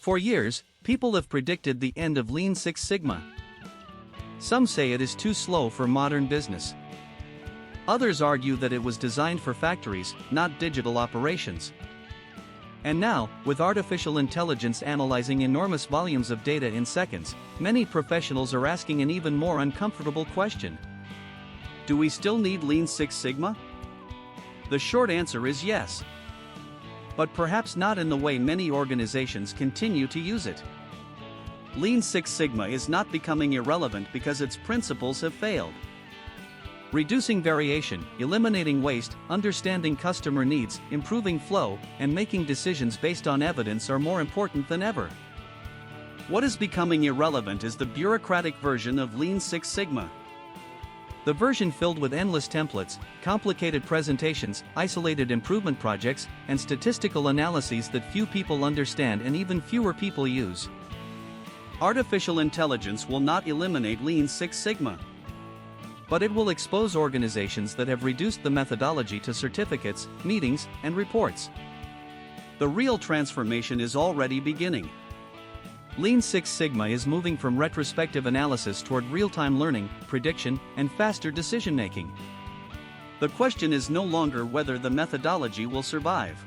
For years, people have predicted the end of Lean Six Sigma. Some say it is too slow for modern business. Others argue that it was designed for factories, not digital operations. And now, with artificial intelligence analyzing enormous volumes of data in seconds, many professionals are asking an even more uncomfortable question. Do we still need Lean Six Sigma? The short answer is yes. But perhaps not in the way many organizations continue to use it. Lean Six Sigma is not becoming irrelevant because its principles have failed. Reducing variation, eliminating waste, understanding customer needs, improving flow, and making decisions based on evidence are more important than ever. What is becoming irrelevant is the bureaucratic version of Lean Six Sigma. The version filled with endless templates, complicated presentations, isolated improvement projects, and statistical analyses that few people understand and even fewer people use. Artificial intelligence will not eliminate Lean Six Sigma. But it will expose organizations that have reduced the methodology to certificates, meetings, and reports. The real transformation is already beginning. Lean Six Sigma is moving from retrospective analysis toward real-time learning, prediction, and faster decision-making. The question is no longer whether the methodology will survive.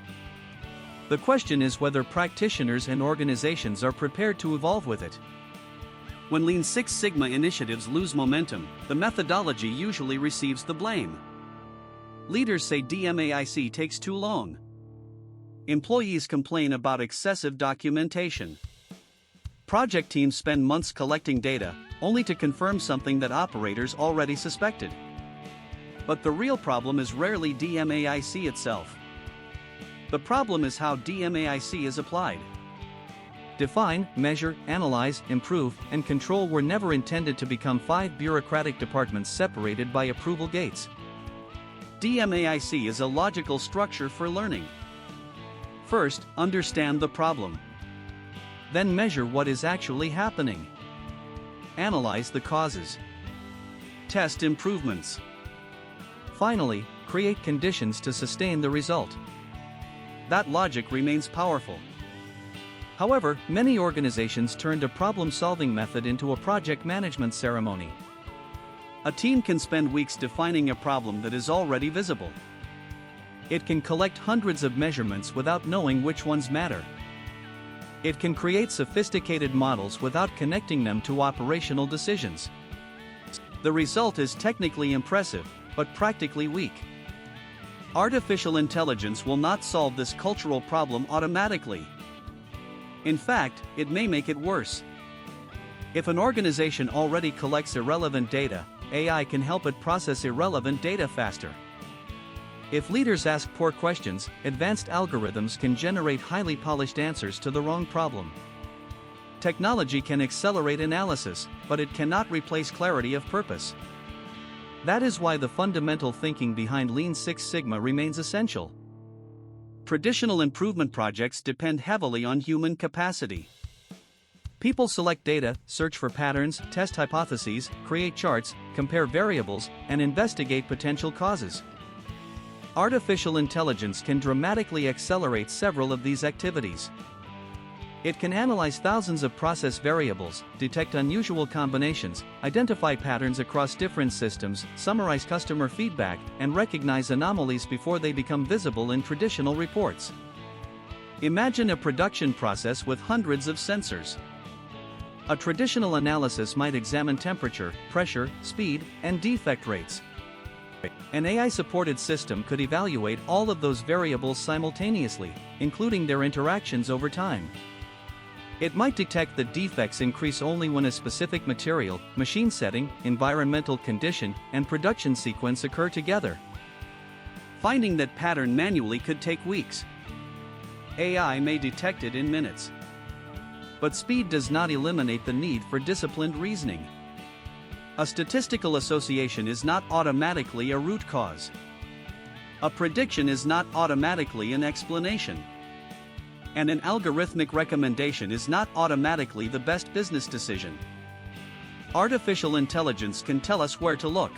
The question is whether practitioners and organizations are prepared to evolve with it. When Lean Six Sigma initiatives lose momentum, the methodology usually receives the blame. Leaders say DMAIC takes too long. Employees complain about excessive documentation. Project teams spend months collecting data, only to confirm something that operators already suspected. But the real problem is rarely DMAIC itself. The problem is how DMAIC is applied. Define, measure, analyze, improve, and control were never intended to become 5 bureaucratic departments separated by approval gates. DMAIC is a logical structure for learning. First, understand the problem. Then measure what is actually happening. Analyze the causes. Test improvements. Finally, create conditions to sustain the result. That logic remains powerful. However, many organizations turned a problem-solving method into a project management ceremony. A team can spend weeks defining a problem that is already visible. It can collect hundreds of measurements without knowing which ones matter. It can create sophisticated models without connecting them to operational decisions. The result is technically impressive, but practically weak. Artificial intelligence will not solve this cultural problem automatically. In fact, it may make it worse. If an organization already collects irrelevant data, AI can help it process irrelevant data faster. If leaders ask poor questions, advanced algorithms can generate highly polished answers to the wrong problem. Technology can accelerate analysis, but it cannot replace clarity of purpose. That is why the fundamental thinking behind Lean Six Sigma remains essential. Traditional improvement projects depend heavily on human capacity. People select data, search for patterns, test hypotheses, create charts, compare variables, and investigate potential causes. Artificial intelligence can dramatically accelerate several of these activities. It can analyze thousands of process variables, detect unusual combinations, identify patterns across different systems, summarize customer feedback, and recognize anomalies before they become visible in traditional reports. Imagine a production process with hundreds of sensors. A traditional analysis might examine temperature, pressure, speed, and defect rates. An AI-supported system could evaluate all of those variables simultaneously, including their interactions over time. It might detect that defects increase only when a specific material, machine setting, environmental condition, and production sequence occur together. Finding that pattern manually could take weeks. AI may detect it in minutes. But speed does not eliminate the need for disciplined reasoning. A statistical association is not automatically a root cause. A prediction is not automatically an explanation. And an algorithmic recommendation is not automatically the best business decision. Artificial intelligence can tell us where to look.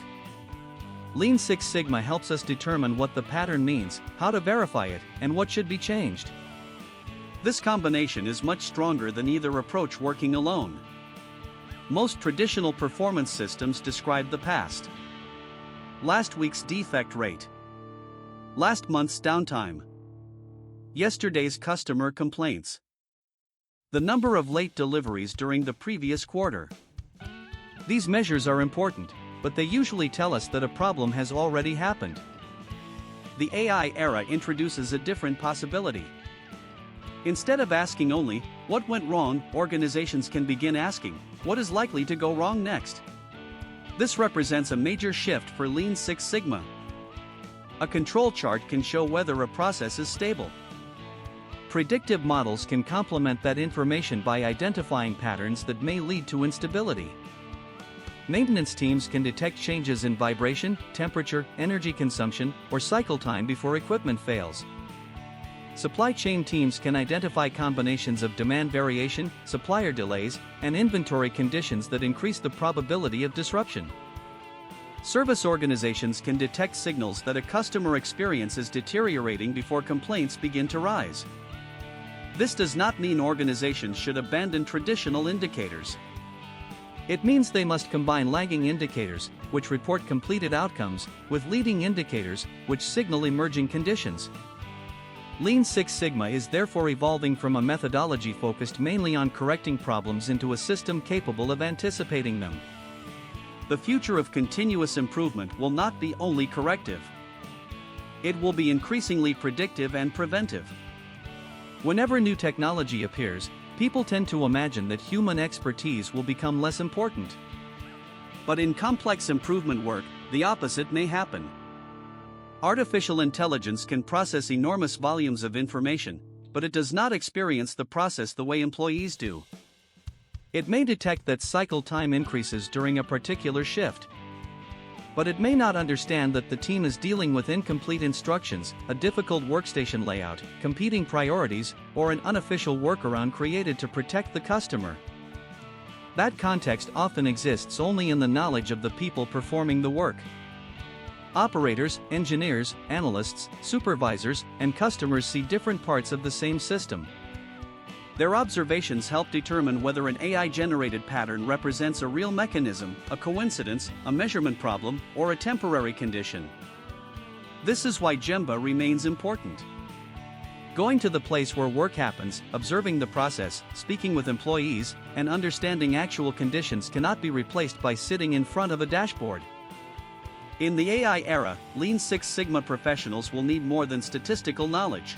Lean Six Sigma helps us determine what the pattern means, how to verify it, and what should be changed. This combination is much stronger than either approach working alone. Most traditional performance systems describe the past. Last week's defect rate. Last month's downtime. Yesterday's customer complaints. The number of late deliveries during the previous quarter. These measures are important, but they usually tell us that a problem has already happened. The AI era introduces a different possibility. Instead of asking only, what went wrong, organizations can begin asking, what is likely to go wrong next? This represents a major shift for Lean Six Sigma. A control chart can show whether a process is stable. Predictive models can complement that information by identifying patterns that may lead to instability. Maintenance teams can detect changes in vibration, temperature, energy consumption, or cycle time before equipment fails. Supply chain teams can identify combinations of demand variation, supplier delays, and inventory conditions that increase the probability of disruption. Service organizations can detect signals that a customer experience is deteriorating before complaints begin to rise. This does not mean organizations should abandon traditional indicators. It means they must combine lagging indicators, which report completed outcomes, with leading indicators, which signal emerging conditions. Lean Six Sigma is therefore evolving from a methodology focused mainly on correcting problems into a system capable of anticipating them. The future of continuous improvement will not be only corrective. It will be increasingly predictive and preventive. Whenever new technology appears, people tend to imagine that human expertise will become less important. But in complex improvement work, the opposite may happen. Artificial intelligence can process enormous volumes of information, but it does not experience the process the way employees do. It may detect that cycle time increases during a particular shift. But it may not understand that the team is dealing with incomplete instructions, a difficult workstation layout, competing priorities, or an unofficial workaround created to protect the customer. That context often exists only in the knowledge of the people performing the work. Operators, engineers, analysts, supervisors, and customers see different parts of the same system. Their observations help determine whether an AI-generated pattern represents a real mechanism, a coincidence, a measurement problem, or a temporary condition. This is why Gemba remains important. Going to the place where work happens, observing the process, speaking with employees, and understanding actual conditions cannot be replaced by sitting in front of a dashboard. In the AI era, Lean Six Sigma professionals will need more than statistical knowledge.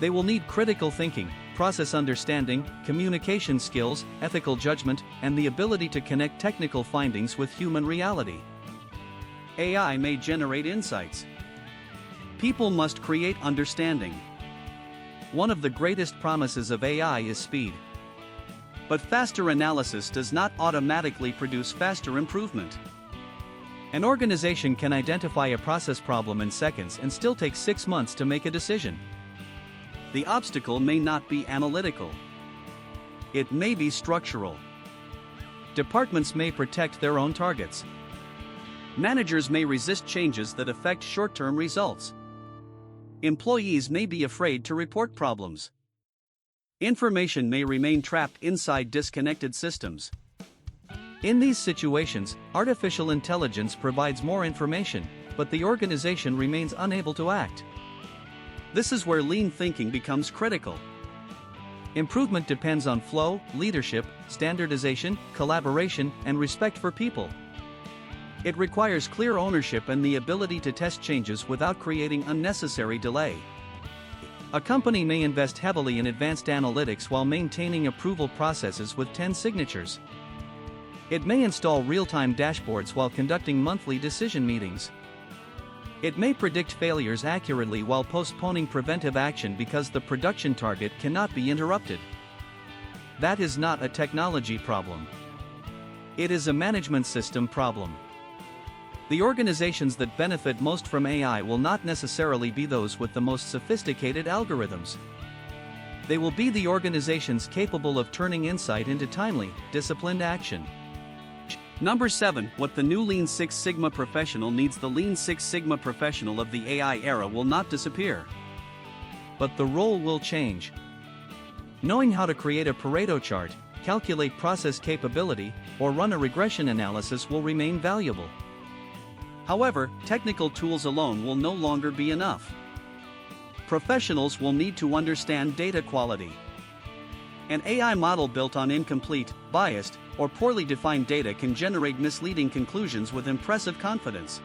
They will need critical thinking, process understanding, communication skills, ethical judgment, and the ability to connect technical findings with human reality. AI may generate insights. People must create understanding. One of the greatest promises of AI is speed. But faster analysis does not automatically produce faster improvement. An organization can identify a process problem in seconds and still take 6 months to make a decision. The obstacle may not be analytical. It may be structural. Departments may protect their own targets. Managers may resist changes that affect short-term results. Employees may be afraid to report problems. Information may remain trapped inside disconnected systems. In these situations, artificial intelligence provides more information, but the organization remains unable to act. This is where lean thinking becomes critical. Improvement depends on flow, leadership, standardization, collaboration, and respect for people. It requires clear ownership and the ability to test changes without creating unnecessary delay. A company may invest heavily in advanced analytics while maintaining approval processes with 10 signatures. It may install real-time dashboards while conducting monthly decision meetings. It may predict failures accurately while postponing preventive action because the production target cannot be interrupted. That is not a technology problem. It is a management system problem. The organizations that benefit most from AI will not necessarily be those with the most sophisticated algorithms. They will be the organizations capable of turning insight into timely, disciplined action. Number 7. What the new Lean Six Sigma professional needs. The Lean Six Sigma professional of the AI era will not disappear. But the role will change. Knowing how to create a Pareto chart, calculate process capability, or run a regression analysis will remain valuable. However, technical tools alone will no longer be enough. Professionals will need to understand data quality. An AI model built on incomplete, biased, or poorly defined data can generate misleading conclusions with impressive confidence.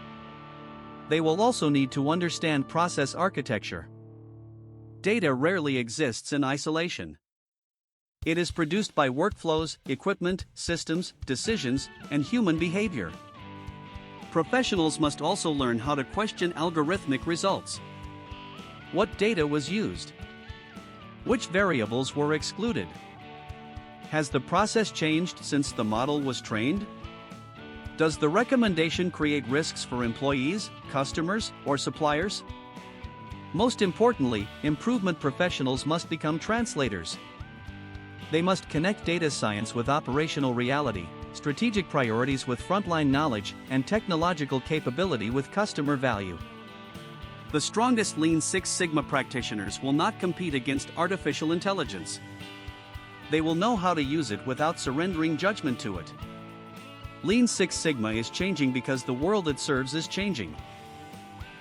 They will also need to understand process architecture. Data rarely exists in isolation. It is produced by workflows, equipment, systems, decisions, and human behavior. Professionals must also learn how to question algorithmic results. What data was used? Which variables were excluded? Has the process changed since the model was trained? Does the recommendation create risks for employees, customers, or suppliers? Most importantly, improvement professionals must become translators. They must connect data science with operational reality, strategic priorities with frontline knowledge, and technological capability with customer value. The strongest Lean Six Sigma practitioners will not compete against artificial intelligence. They will know how to use it without surrendering judgment to it. Lean Six Sigma is changing because the world it serves is changing.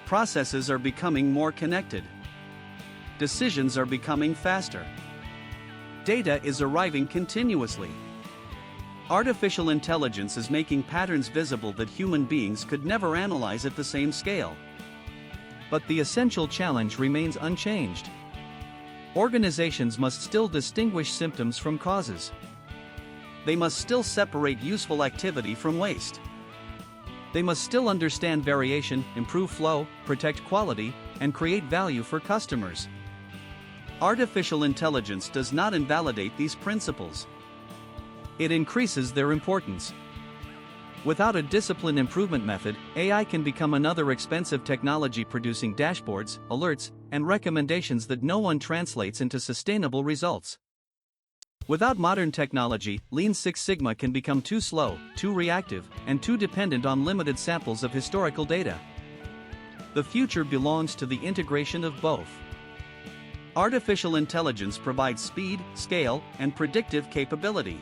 Processes are becoming more connected. Decisions are becoming faster. Data is arriving continuously. Artificial intelligence is making patterns visible that human beings could never analyze at the same scale. But the essential challenge remains unchanged. Organizations must still distinguish symptoms from causes. They must still separate useful activity from waste. They must still understand variation, improve flow, protect quality, and create value for customers. Artificial intelligence does not invalidate these principles. It increases their importance. Without a disciplined improvement method, AI can become another expensive technology producing dashboards, alerts, and recommendations that no one translates into sustainable results. Without modern technology, Lean Six Sigma can become too slow, too reactive, and too dependent on limited samples of historical data. The future belongs to the integration of both. Artificial intelligence provides speed, scale, and predictive capability.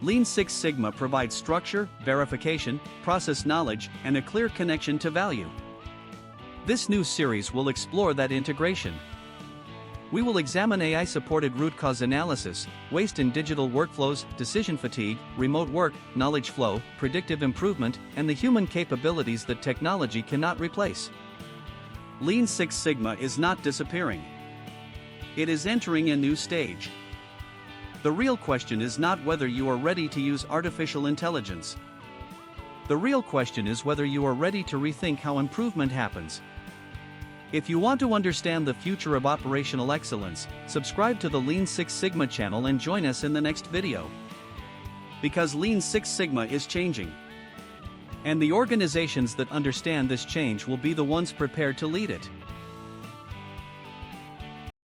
Lean Six Sigma provides structure, verification, process knowledge, and a clear connection to value. This new series will explore that integration. We will examine AI-supported root cause analysis, waste in digital workflows, decision fatigue, remote work, knowledge flow, predictive improvement, and the human capabilities that technology cannot replace. Lean Six Sigma is not disappearing. It is entering a new stage. The real question is not whether you are ready to use artificial intelligence. The real question is whether you are ready to rethink how improvement happens. If you want to understand the future of operational excellence, subscribe to the Lean Six Sigma channel and join us in the next video. Because Lean Six Sigma is changing. And the organizations that understand this change will be the ones prepared to lead it.